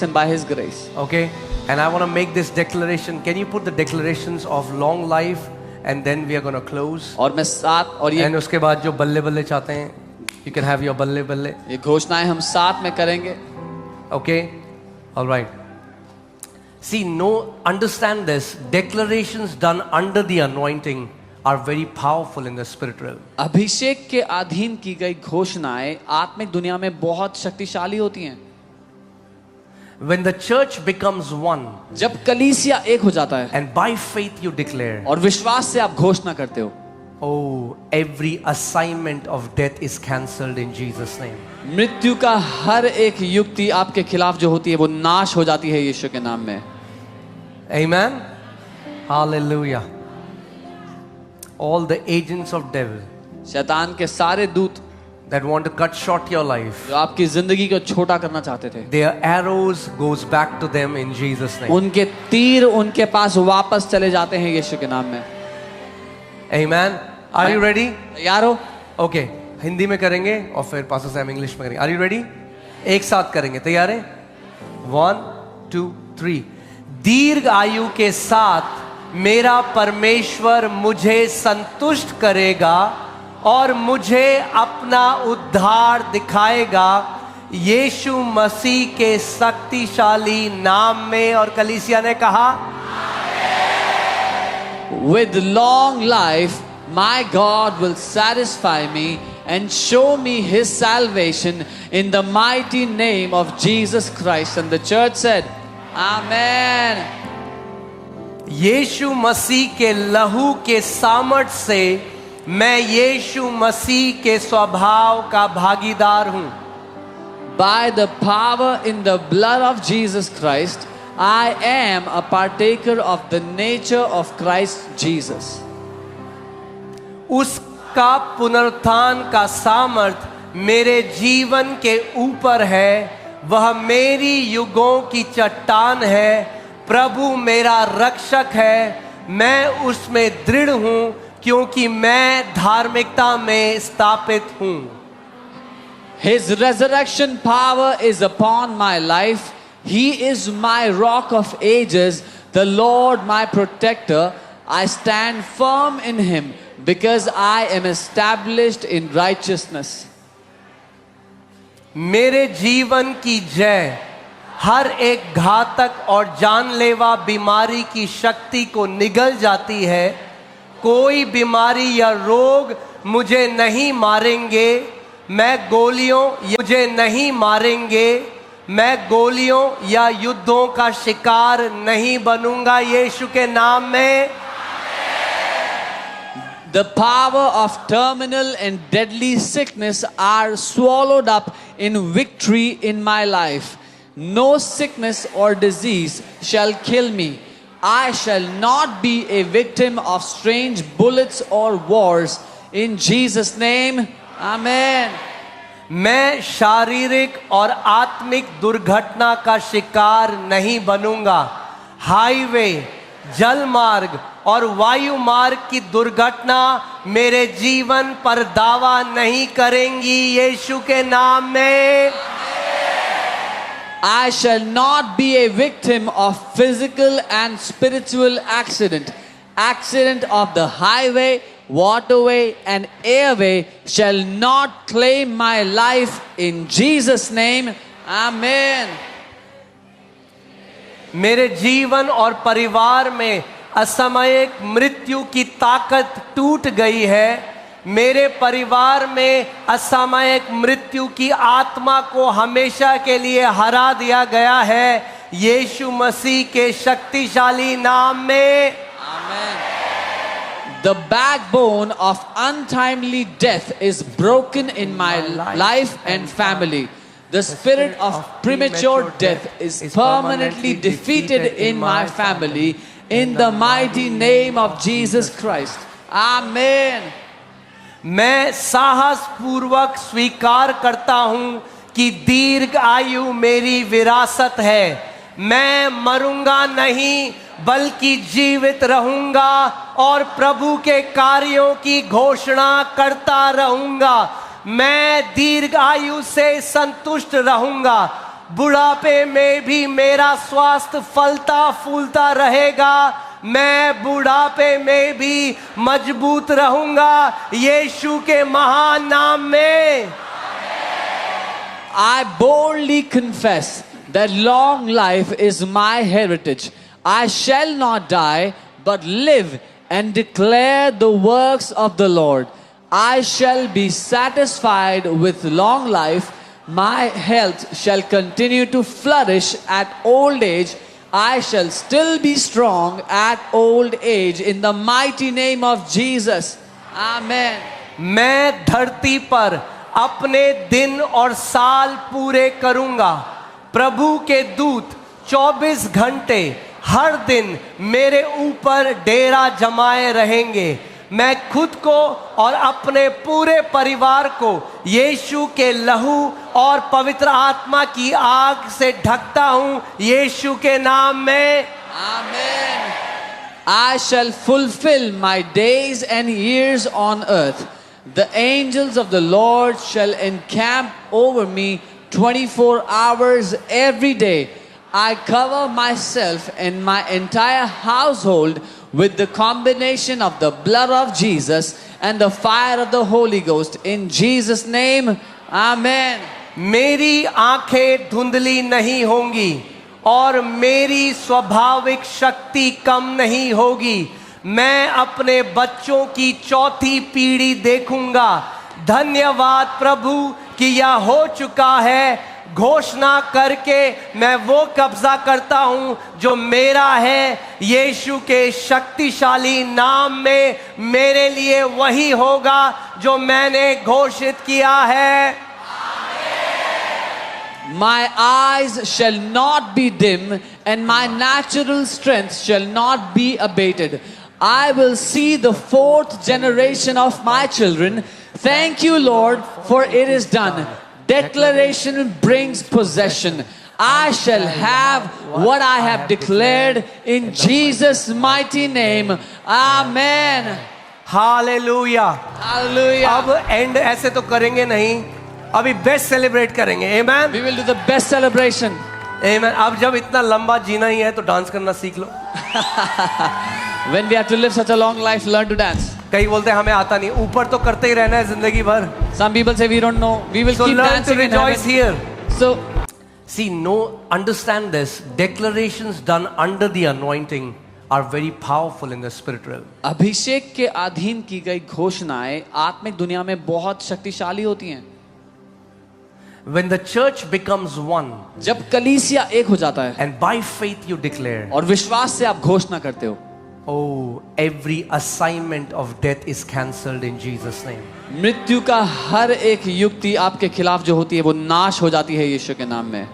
and by His grace. Okay, and I want to make this declaration. Can you put the declarations of long life, and then we are going to close. और मैं साथ और ये And उसके बाद जो बल्ले बल्ले चाहते हैं, you can have your बल्ले बल्ले. ये घोषणाएं हम साथ में करेंगे. Okay, all right. See, understand this. Declarations done under the anointing are very powerful in the spirit realm. अभिषेक के अधीन की गई घोषणाएं आत्मिक दुनिया में बहुत शक्तिशाली होती हैं. When the church becomes one, जब कलीसिया एक हो जाता है and by faith you declare, और विश्वास से आप घोषणा करते हो, oh, every assignment of death is cancelled in Jesus' name. मृत्यु का हर एक युक्ति आपके खिलाफ जो होती है वो नाश हो जाती है यीशु के नाम में. Amen. Hallelujah. All the agents of devil शैतान के सारे दूत that want to cut short your life, जो आपकी जिंदगी को छोटा करना चाहते थे, their arrows goes back to them in Jesus' name. उनके तीर उनके पास वापस चले जाते हैं यीशु के नाम में. Amen. Are you ready? तैयार हो? Okay. हिंदी में करेंगे और फिर पास्टर सैम इंग्लिश में करेंगे. Are you ready? एक साथ करेंगे. तैयार है? 1, 2, 3. दीर्घ आयु के साथ मेरा परमेश्वर मुझे संतुष्ट करेगा और मुझे अपना उद्धार दिखाएगा यीशु मसीह के शक्तिशाली नाम में. और कलीसिया ने कहा, With long life, my God will satisfy me and show me His salvation in the mighty name of Jesus Christ. And the church said, Amen. यीशु मसीह के लहू के सामर्थ से मैं यीशु मसीह के स्वभाव का भागीदार हूं. By the power in the blood of Jesus Christ, I am a partaker of the nature of Christ Jesus. उसका पुनरुत्थान का सामर्थ मेरे जीवन के ऊपर है. वह मेरी युगों की चट्टान है. प्रभु मेरा रक्षक है. मैं उसमें दृढ़ हूं क्योंकि मैं धार्मिकता में स्थापित हूं. His resurrection power is upon my life. He is my rock of ages, the Lord my protector. I stand firm in Him because I am established in righteousness. मेरे जीवन की जय हर एक घातक और जानलेवा बीमारी की शक्ति को निगल जाती है. कोई बीमारी या रोग मुझे नहीं मारेंगे. मैं गोलियों या युद्धों का शिकार नहीं बनूंगा यीशु के नाम में. The power of terminal and deadly sickness are swallowed up in victory in my life. No sickness or disease shall kill me. I shall not be a victim of strange bullets or wars. In Jesus' name, Amen. मैं शारीरिक और आत्मिक दुर्घटना का शिकार नहीं बनूंगा. Highway, जल मार्ग और वायु मार्ग की दुर्घटना मेरे जीवन पर दावा नहीं करेंगी यीशु के नाम में. I shall not be a victim of physical and spiritual accident. Accident of the highway, waterway and airway shall not claim my life in Jesus' name. Amen. मेरे जीवन और परिवार में असामयिक मृत्यु की ताकत टूट गई है. मेरे परिवार में असामयिक मृत्यु की आत्मा को हमेशा के लिए हरा दिया गया है यीशु मसीह के शक्तिशाली नाम में. Amen. The backbone of untimely death is broken in my life and family. The spirit of premature death is permanently defeated in my family in the mighty name of Jesus Christ. Amen. मैं साहस पूर्वक स्वीकार करता हूं कि दीर्घ आयु मेरी विरासत है. मैं मरूंगा नहीं बल्कि जीवित रहूंगा और प्रभु के कार्यों की घोषणा करता रहूंगा. मैं दीर्घ आयु से संतुष्ट रहूंगा बुढ़ापे में भी मेरा स्वास्थ्य फलता फूलता रहेगा, मैं बुढ़ापे में भी मजबूत रहूंगा यीशु के महान नाम में। I boldly confess that long life is my heritage. I shall not die, but live and declare the works of the Lord. I shall be satisfied with long life. My health shall continue to flourish at old age. I shall still be strong at old age in the mighty name of Jesus. Amen. मैं धरती पर अपने दिन और साल पूरे करूंगा। प्रभु के दूत 24 घंटे हर दिन मेरे ऊपर डेरा जमाए रहेंगे। मैं खुद को और अपने पूरे परिवार को यीशु के लहू और पवित्र आत्मा की आग से ढकता हूं यीशु के नाम में। Amen. I shall fulfill my days and years on earth. The angels of the Lord shall encamp over me 24 hours every day. I cover myself and my entire household with the combination of the blood of Jesus and the fire of the Holy Ghost. In Jesus' name, Amen. मेरी आंखें धुंधली नहीं होंगी और मेरी स्वाभाविक शक्ति कम नहीं होगी। मैं अपने बच्चों की चौथी पीढ़ी देखूंगा। धन्यवाद प्रभु कि यह हो चुका है। घोषणा करके मैं वो कब्जा करता हूं जो मेरा है। यीशु के शक्तिशाली नाम में मेरे लिए वही होगा जो मैंने घोषित किया है। My eyes shall not be dim and my natural strength shall not be abated. I will see the fourth generation of my children. Thank you, Lord, for it is done. Declaration brings possession. I shall have what I have declared in Jesus' mighty name. Amen. Hallelujah. Hallelujah. अब and ऐसे तो करेंगे नहीं, अभी best celebrate करेंगे। आमेन। We will do the best celebration. आमेन। अब जब इतना लंबा जीना ही है तो डांस करना सीख लो। When we have to live such a long life, learn to dance. कई बोलते हैं हमें आता नहीं, ऊपर तो करते ही रहना है जिंदगी भर। Some people say we don't know. We will So keep learn to dancing in rejoice heaven. here. So See, no, understand this. Declarations done under the anointing are very powerful in the spirit realm. अभिषेक के अधीन की गई घोषणाएं आत्मिक दुनिया में बहुत शक्तिशाली होती हैं। When the church becomes one जब कलीसिया एक हो जाता है and by faith you declare, और विश्वास से आप घोषणा करते हो, oh, every assignment of death is cancelled in Jesus' name. मृत्यु का हर एक युक्ति आपके खिलाफ जो होती है वो नाश हो जाती है यीशु के नाम में।